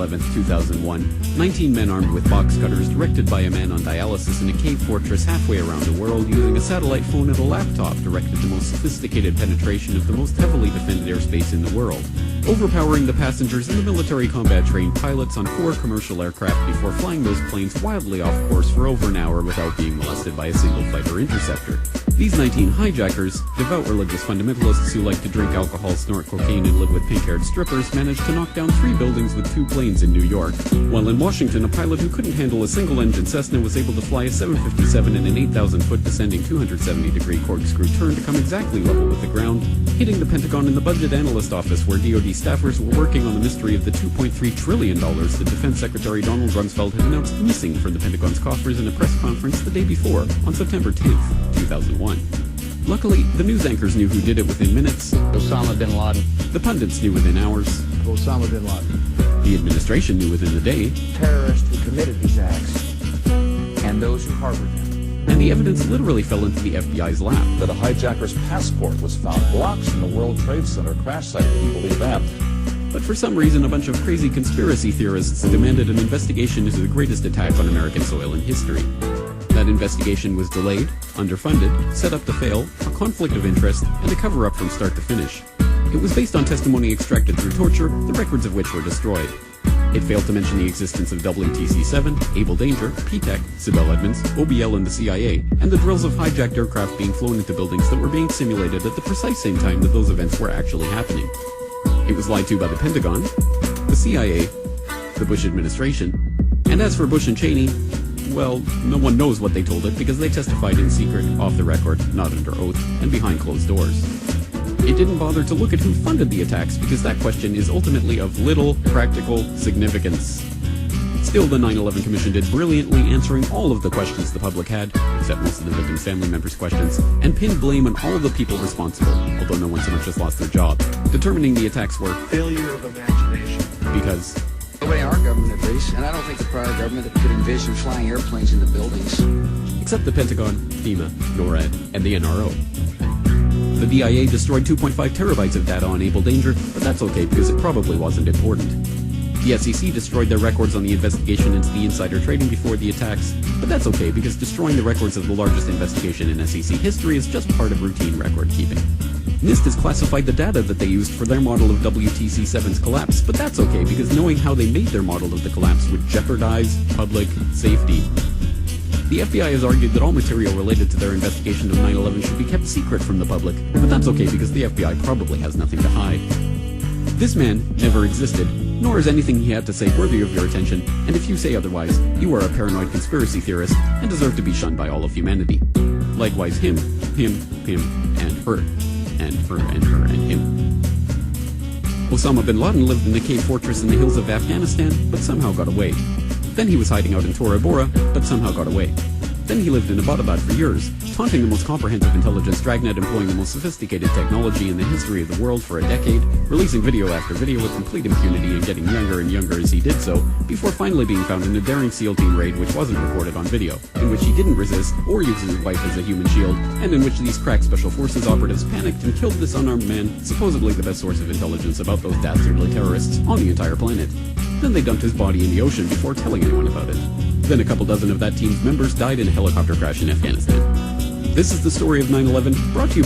11, 2001, 19 men armed with box cutters, directed by a man on dialysis in a cave fortress halfway around the world, using a satellite phone and a laptop, directed the most sophisticated penetration of the most heavily defended airspace in the world, overpowering the passengers and the military combat-trained pilots on 4 commercial aircraft before flying those planes wildly off course for over an hour without being molested by a single fighter interceptor. These 19 hijackers, devout religious fundamentalists who like to drink alcohol, snort cocaine, and live with pink-haired strippers, managed to knock down 3 buildings with 2 planes in New York. While in Washington, a pilot who couldn't handle a single-engine Cessna was able to fly a 757 in an 8,000-foot descending 270-degree corkscrew turn to come exactly level with the ground, hitting the Pentagon in the Budget Analyst Office where DoD staffers were working on the mystery of the $2.3 trillion that Defense Secretary Donald Rumsfeld had announced missing from the Pentagon's coffers in a press conference the day before, on September 10th, 2001. Luckily, the news anchors knew who did it within minutes. Osama bin Laden. The pundits knew within hours. Osama bin Laden. The administration knew within the day. Terrorists who committed these acts and those who harbored them. And the evidence literally fell into the FBI's lap. That a hijacker's passport was found blocks from the World Trade Center crash site. Can you believe that? But for some reason, a bunch of crazy conspiracy theorists demanded an investigation into the greatest attack on American soil in history. That investigation was delayed, underfunded, set up to fail, a conflict of interest, and a cover-up from start to finish. It was based on testimony extracted through torture, the records of which were destroyed. It failed to mention the existence of WTC-7, Able Danger, P-TECH, Sibel Edmonds, OBL and the CIA, and the drills of hijacked aircraft being flown into buildings that were being simulated at the precise same time that those events were actually happening. It was lied to by the Pentagon, the CIA, the Bush administration, and as for Bush and Cheney, well, no one knows what they told it because they testified in secret, off the record, not under oath, and behind closed doors. It didn't bother to look at who funded the attacks because that question is ultimately of little practical significance. Still, the 9/11 Commission did brilliantly answering all of the questions the public had, except most of the victims' family members' questions, and pinned blame on all the people responsible, although no one so much as lost their job, determining the attacks were failure of imagination. Because Nobody in our government, at least, and I don't think the prior government could envision flying airplanes into buildings. except the Pentagon, FEMA, NORAD, and the NRO. The DIA destroyed 2.5 terabytes of data on Able Danger, but that's okay because it probably wasn't important. The SEC destroyed their records on the investigation into the insider trading before the attacks, but that's okay because destroying the records of the largest investigation in SEC history is just part of routine record keeping. NIST has classified the data that they used for their model of WTC-7's collapse, but that's okay because knowing how they made their model of the collapse would jeopardize public safety. The FBI has argued that all material related to their investigation of 9/11 should be kept secret from the public, but that's okay because the FBI probably has nothing to hide. This man never existed, nor is anything he had to say worthy of your attention, and if you say otherwise, you are a paranoid conspiracy theorist and deserve to be shunned by all of humanity. Likewise him, and her. And her, and her, and him. Osama bin Laden lived in a cave fortress in the hills of Afghanistan, but somehow got away. Then he was hiding out in Tora Bora, but somehow got away. Then he lived in Abbottabad for years, taunting the most comprehensive intelligence dragnet employing the most sophisticated technology in the history of the world for a decade, releasing video after video with complete impunity and getting younger and younger as he did so, before finally being found in a daring SEAL team raid which wasn't recorded on video, in which he didn't resist or use his wife as a human shield, and in which these crack special forces operatives panicked and killed this unarmed man, supposedly the best source of intelligence about those dastardly terrorists on the entire planet. Then they dumped his body in the ocean before telling anyone about it. Then a couple dozen of that team's members died in a helicopter crash in Afghanistan. This is the story of 9/11, brought to you